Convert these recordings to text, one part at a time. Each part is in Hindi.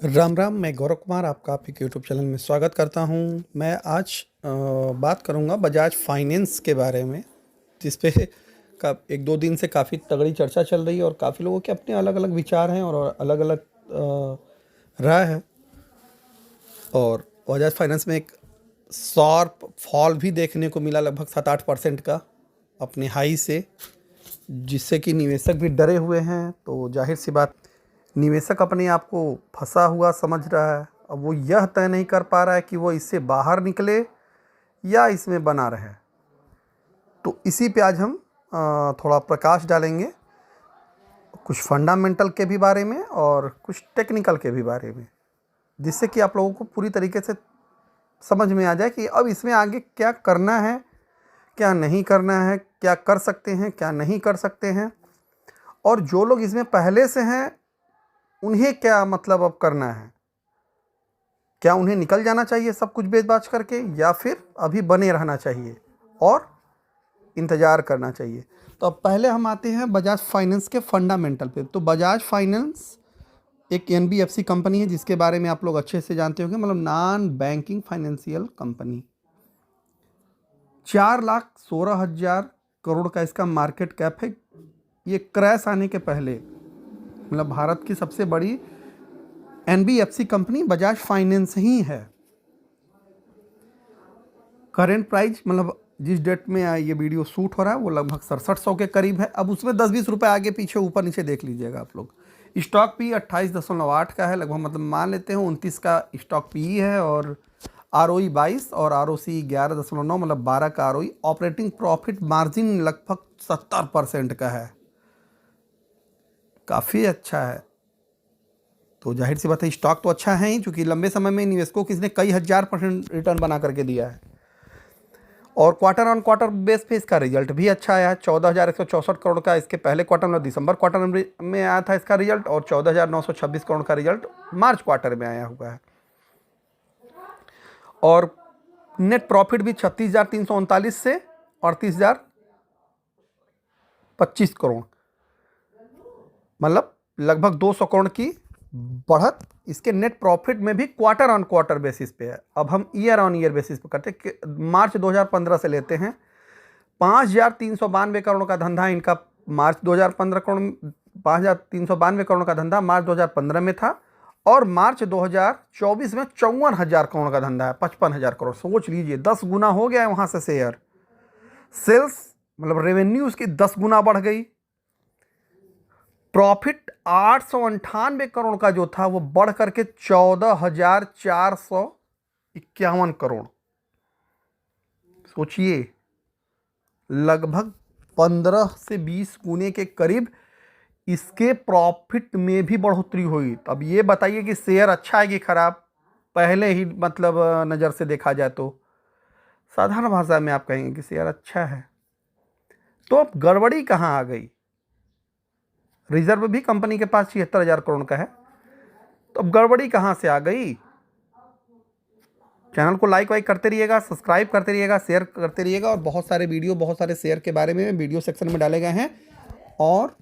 राम राम। मैं गौरव कुमार आपका आपके यूट्यूब चैनल में स्वागत करता हूं। मैं आज बात करूंगा बजाज फाइनेंस के बारे में, जिस पे का एक दो दिन से काफ़ी तगड़ी चर्चा चल रही है और काफ़ी लोगों के अपने अलग अलग विचार हैं और अलग अलग राय है। और बजाज फाइनेंस में एक शार्प फॉल भी देखने को मिला, लगभग 7-8% का अपने हाई से, जिससे कि निवेशक भी डरे हुए हैं। तो जाहिर सी बात, निवेशक अपने आप को फंसा हुआ समझ रहा है। अब वो यह तय नहीं कर पा रहा है कि वो इससे बाहर निकले या इसमें बना रहे। तो इसी पे आज हम थोड़ा प्रकाश डालेंगे, कुछ फंडामेंटल के भी बारे में और कुछ टेक्निकल के भी बारे में, जिससे कि आप लोगों को पूरी तरीके से समझ में आ जाए कि अब इसमें आगे क्या करना है, क्या नहीं करना है, क्या कर सकते हैं, क्या नहीं कर सकते हैं, और जो लोग इसमें पहले से हैं उन्हें क्या मतलब अब करना है। क्या उन्हें निकल जाना चाहिए सब कुछ बेच बाच करके, या फिर अभी बने रहना चाहिए और इंतज़ार करना चाहिए। तो अब पहले हम आते हैं बजाज फाइनेंस के फंडामेंटल पे। तो बजाज फाइनेंस एक एनबीएफसी कंपनी है, जिसके बारे में आप लोग अच्छे से जानते होंगे, मतलब non banking financial company. 4,16,000 crore का इसका मार्केट कैप है। ये क्रैश आने के पहले मतलब भारत की सबसे बड़ी एनबीएफसी कंपनी बजाज फाइनेंस ही है। करेंट प्राइस मतलब जिस डेट में ये वीडियो शूट हो रहा है वो लगभग 6700 के करीब है। अब उसमें 10-20 रुपये आगे पीछे ऊपर नीचे देख लीजिएगा आप लोग। स्टॉक पी 28.8 का है लगभग, मतलब मान लेते हैं 29 का स्टॉक पी है, और आरओई 22 और आरओसी 11.9, मतलब 12 का आरओई। ऑपरेटिंग प्रॉफिट मार्जिन लगभग 70% का है, काफ़ी अच्छा है। तो जाहिर सी बात है स्टॉक तो अच्छा है ही, क्योंकि लंबे समय में निवेशकों को इसने कई हजार % रिटर्न बना करके दिया है। और क्वार्टर ऑन क्वार्टर बेस पे इसका रिजल्ट भी अच्छा आया है। 14,164 करोड़ का इसके पहले क्वार्टर में, दिसंबर क्वार्टर में आया था इसका रिजल्ट, और 14,926 करोड़ का रिजल्ट मार्च क्वार्टर में आया हुआ है। और नेट प्रॉफिट भी 36,339 से 38,025 करोड़, मतलब लगभग 200 करोड़ की बढ़त इसके नेट प्रॉफिट में भी क्वार्टर ऑन क्वार्टर बेसिस पे है। अब हम ईयर ऑन ईयर बेसिस पे करते हैं, मार्च 2015 से लेते हैं। 5,392 करोड़ का धंधा इनका मार्च 2015 करोड़ 5,392 करोड़ का धंधा मार्च 2015 में था, और मार्च 2024 में 54,000 करोड़ का धंधा है, 55,000 करोड़। सोच लीजिए 10 गुना हो गया है वहाँ से शेयर। सेल्स मतलब रेवेन्यू उसकी 10 गुना बढ़ गई। प्रॉफिट 898 करोड़ का जो था वो बढ़ करके 14,451 करोड़। सोचिए लगभग 15 से 20 गुने के करीब इसके प्रॉफिट में भी बढ़ोतरी हुई। तो अब ये बताइए कि शेयर अच्छा है कि खराब, पहले ही मतलब नज़र से देखा जाए तो साधारण भाषा में आप कहेंगे कि शेयर अच्छा है। तो अब गड़बड़ी कहाँ आ गई? रिजर्व भी कंपनी के पास 76,000 करोड़ का है, तो अब गड़बड़ी कहाँ से आ गई? चैनल को लाइक वाइक करते रहिएगा, सब्सक्राइब करते रहिएगा, शेयर करते रहिएगा, और बहुत सारे वीडियो, बहुत सारे शेयर के बारे में वीडियो सेक्शन में डाले गए हैं। और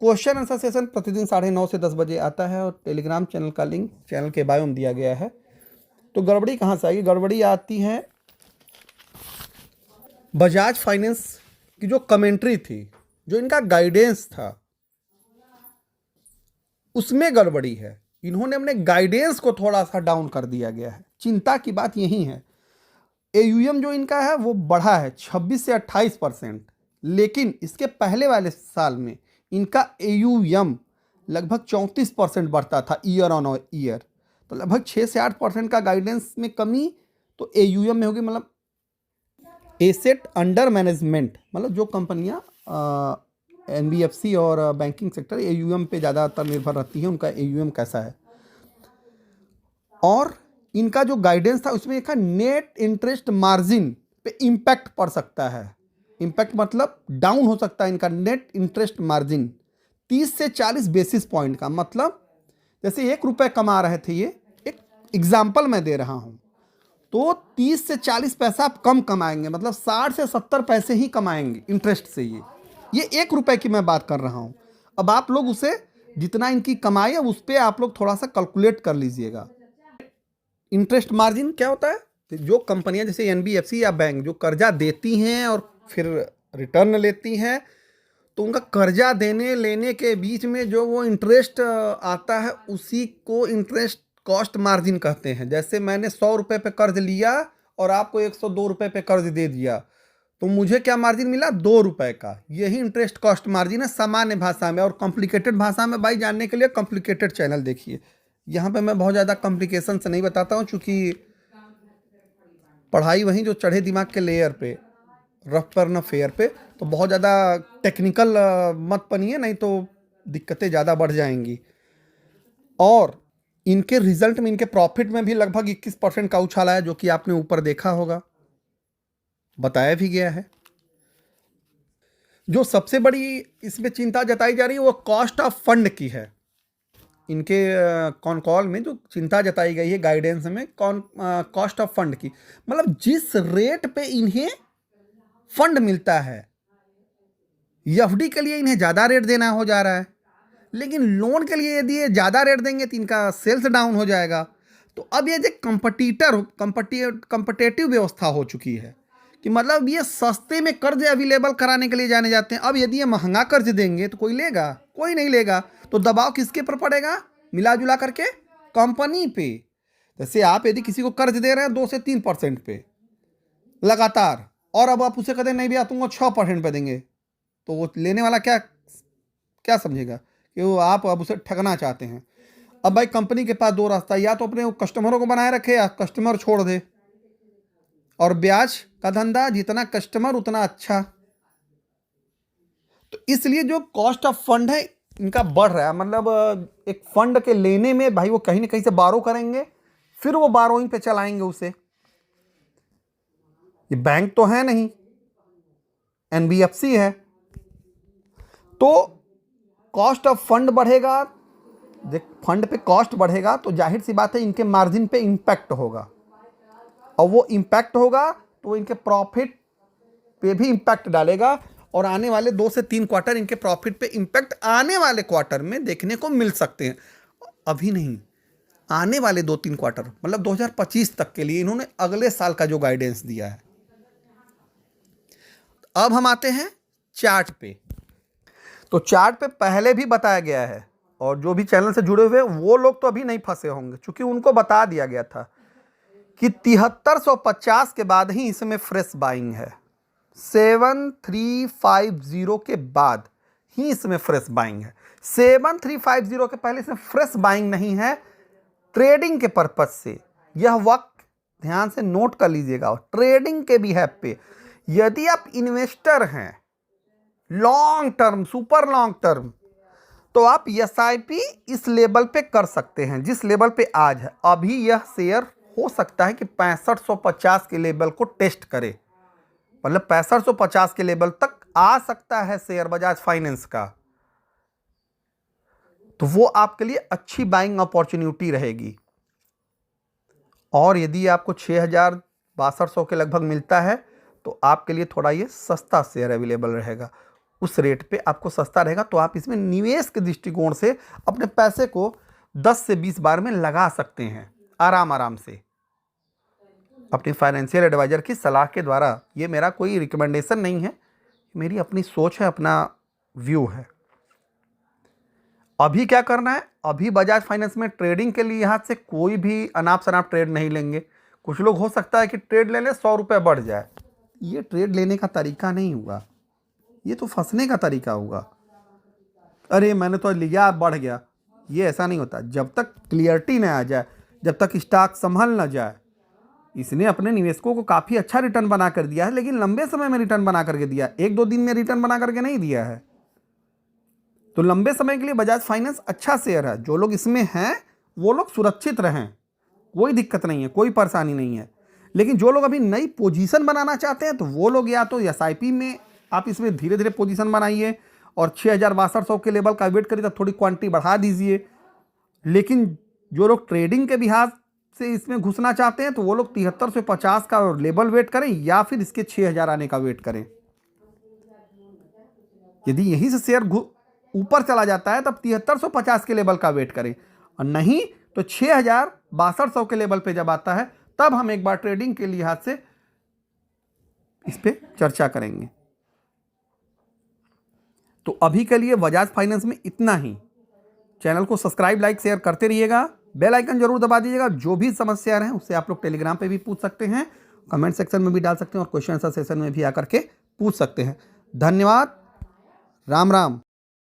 क्वेश्चन आंसर सेशन प्रतिदिन 9:30 से 10 बजे आता है, और टेलीग्राम चैनल का लिंक चैनल के बायो में दिया गया है। तो गड़बड़ी कहाँ से आएगी? गड़बड़ी आती है बजाज फाइनेंस की जो कमेंट्री थी, जो इनका गाइडेंस था, उसमें गड़बड़ी है। इन्होंने अपने गाइडेंस को थोड़ा सा डाउन कर दिया गया है। चिंता की बात यही है। एयूएम जो इनका है वो बढ़ा है 26 से 28%, लेकिन इसके पहले वाले साल में इनका एयूएम लगभग 34% बढ़ता था ईयर ऑन ईयर। तो लगभग 6 से 8% का गाइडेंस में कमी तो एयूएम में होगी, मतलब एसेट अंडर मैनेजमेंट, मतलब जो कंपनियां एनबीएफसी और बैंकिंग सेक्टर एयूएम पे ज़्यादातर निर्भर रहती है, उनका एयूएम कैसा है। और इनका जो गाइडेंस था उसमें लिखा नेट इंटरेस्ट मार्जिन पे इम्पैक्ट पड़ सकता है। इम्पैक्ट मतलब डाउन हो सकता है इनका नेट इंटरेस्ट मार्जिन 30 से 40 बेसिस पॉइंट का। मतलब जैसे 1 रुपये कमा रहे थे, ये एक एग्जाम्पल मैं दे रहा हूँ, तो 30 से 40 पैसा आप कम कमाएंगे, मतलब 60 से 70 पैसे ही कमाएंगे इंटरेस्ट से। ये 1 रुपये की मैं बात कर रहा हूँ। अब आप लोग उसे जितना इनकी कमाई है उस पर आप लोग थोड़ा सा कैलकुलेट कर लीजिएगा। इंटरेस्ट मार्जिन क्या होता है? जो कंपनियां जैसे एनबीएफसी या बैंक जो कर्जा देती हैं और फिर रिटर्न लेती हैं, तो उनका कर्जा देने लेने के बीच में जो वो इंटरेस्ट आता है उसी को इंटरेस्ट कॉस्ट मार्जिन कहते हैं। जैसे मैंने 100 रुपये पे कर्ज लिया और आपको 102 रुपये पे कर्ज दे दिया, तो मुझे क्या मार्जिन मिला? 2 रुपये का। यही इंटरेस्ट कॉस्ट मार्जिन है सामान्य भाषा में। और कॉम्प्लिकेटेड भाषा में भाई जानने के लिए कॉम्प्लिकेटेड चैनल देखिए। यहाँ पे मैं बहुत ज़्यादा कॉम्प्लिकेशन से नहीं बताता हूँ, चूँकि पढ़ाई वहीं जो चढ़े दिमाग के लेयर पे, रफ पर न फेयर पे, तो बहुत ज़्यादा टेक्निकल मत बनिए, नहीं तो दिक्कतें ज़्यादा बढ़ जाएंगी। और इनके रिजल्ट में, इनके प्रॉफिट में भी लगभग 21% का उछाल आया, जो कि आपने ऊपर देखा होगा, बताया भी गया है। जो सबसे बड़ी इसमें चिंता जताई जा रही है वो कॉस्ट ऑफ फंड की है। इनके कॉन कॉल में जो चिंता जताई गई है गाइडेंस में, कॉस्ट ऑफ फंड की, मतलब जिस रेट पे इन्हें फंड मिलता है, एफडी के लिए इन्हें ज़्यादा रेट देना हो जा रहा है, लेकिन लोन के लिए यदि ये ज़्यादा रेट देंगे तो इनका सेल्स डाउन हो जाएगा। तो अब ये जो कंपटीटिव व्यवस्था हो चुकी है कि मतलब ये सस्ते में कर्ज अवेलेबल कराने के लिए जाने जाते हैं। अब यदि ये महंगा कर्ज देंगे तो कोई लेगा? कोई नहीं लेगा। तो दबाव किसके पर पड़ेगा? मिला जुला करके कंपनी पे। जैसे आप यदि किसी को कर्ज दे रहे हैं 2 से 3% पे लगातार, और अब आप उसे कहते नहीं भैया तुमको 6% पे देंगे, तो वो लेने वाला क्या क्या समझेगा कि वो आप अब उसे ठगना चाहते हैं। अब भाई कंपनी के पास 2 रास्ता, या तो अपने कस्टमरों को बनाए रखे या कस्टमर छोड़ दे। और ब्याज का धंधा, जितना कस्टमर उतना अच्छा। तो इसलिए जो कॉस्ट ऑफ फंड है इनका बढ़ रहा है। मतलब एक फंड के लेने में भाई वो कहीं ना कहीं से बारो करेंगे, फिर वो बारोइंग पे चलाएंगे उसे। ये बैंक तो है नहीं, एनबीएफसी है। तो कॉस्ट ऑफ फंड बढ़ेगा, फंड पे कॉस्ट बढ़ेगा तो जाहिर सी बात है इनके मार्जिन पे इंपैक्ट होगा, और वो इंपैक्ट होगा तो इनके प्रॉफिट पे भी इंपैक्ट डालेगा। और आने वाले 2 से 3 क्वार्टर इनके प्रॉफिट पे इंपैक्ट आने वाले क्वार्टर में देखने को मिल सकते हैं। अभी नहीं, आने वाले 2-3 क्वार्टर, मतलब 2025 तक के लिए इन्होंने अगले साल का जो गाइडेंस दिया है। अब हम आते हैं चार्ट पे। तो चार्ट पे पहले भी बताया गया है, और जो भी चैनल से जुड़े हुए वो लोग तो अभी नहीं फंसे होंगे, क्योंकि उनको बता दिया गया था कि 7350 के बाद ही इसमें फ्रेश बाइंग है। 7350 के बाद ही इसमें फ्रेश बाइंग है। 7350 के पहले इसमें फ्रेश बाइंग नहीं है। ट्रेडिंग के पर्पज से यह वक्त ध्यान से नोट कर लीजिएगा। ट्रेडिंग के बिहेव पे यदि आप इन्वेस्टर हैं long term, super long term, तो आप एसआईपी इस लेवल पे कर सकते हैं जिस लेवल पे आज है। अभी यह शेयर हो सकता है कि 6550 के लेवल को टेस्ट करे, मतलब 6550 के लेवल तक आ सकता है शेयर बजाज फाइनेंस का। तो वो आपके लिए अच्छी बाइंग अपॉर्चुनिटी रहेगी। और यदि आपको 6200 के लगभग मिलता है तो आपके लिए थोड़ा ये सस्ता शेयर अवेलेबल रहेगा। उस रेट पे आपको सस्ता रहेगा, तो आप इसमें निवेश के दृष्टिकोण से अपने पैसे को 10 से 20 बार में लगा सकते हैं आराम से, अपने फाइनेंशियल एडवाइजर की सलाह के द्वारा। ये मेरा कोई रिकमेंडेशन नहीं है, मेरी अपनी सोच है, अपना व्यू है। अभी क्या करना है? अभी बजाज फाइनेंस में ट्रेडिंग के लिए यहाँ से कोई भी अनाप शनाप ट्रेड नहीं लेंगे। कुछ लोग हो सकता है कि ट्रेड ले ले 100 रुपये बढ़ जाए, ये ट्रेड लेने का तरीका नहीं हुआ, ये तो फंसने का तरीका होगा। अरे मैंने तो लिया बढ़ गया, ये ऐसा नहीं होता। जब तक क्लियरिटी ना आ जाए, जब तक स्टॉक संभल ना जाए। इसने अपने निवेशकों को काफ़ी अच्छा रिटर्न बना कर दिया है, लेकिन लंबे समय में रिटर्न बना करके दिया, 1-2 दिन में रिटर्न बना करके नहीं दिया है। तो लंबे समय के लिए बजाज फाइनेंस अच्छा शेयर है। जो लोग इसमें हैं वो लोग सुरक्षित रहें, कोई दिक्कत नहीं है, कोई परेशानी नहीं है। लेकिन जो लोग अभी नई पोजीशन बनाना चाहते हैं तो वो लोग या तो एसआईपी में आप इसमें धीरे धीरे पोजीशन बनाइए और 6200 के लेवल का वेट करिए, तब थोड़ी क्वांटिटी बढ़ा दीजिए। लेकिन जो लोग ट्रेडिंग के लिहाज से इसमें घुसना चाहते हैं तो वो लोग 73 से 50 का लेवल वेट करें, या फिर इसके 6000 आने का वेट करें। यदि यहीं से शेयर ऊपर चला जाता है तब 7350 के लेवल का वेट करें, और नहीं तो 6000 के लेवल पे जब आता है तब हम एक बार ट्रेडिंग के लिहाज से इस पे चर्चा करेंगे। तो अभी के लिए बजाज फाइनेंस में इतना ही। चैनल को सब्सक्राइब, लाइक, शेयर करते रहिएगा, बेल आइकन जरूर दबा दीजिएगा। जो भी समस्या रहे उससे आप लोग टेलीग्राम पे भी पूछ सकते हैं, कमेंट सेक्शन में भी डाल सकते हैं और क्वेश्चन आंसर सेशन में भी आकर के पूछ सकते हैं। धन्यवाद। राम राम।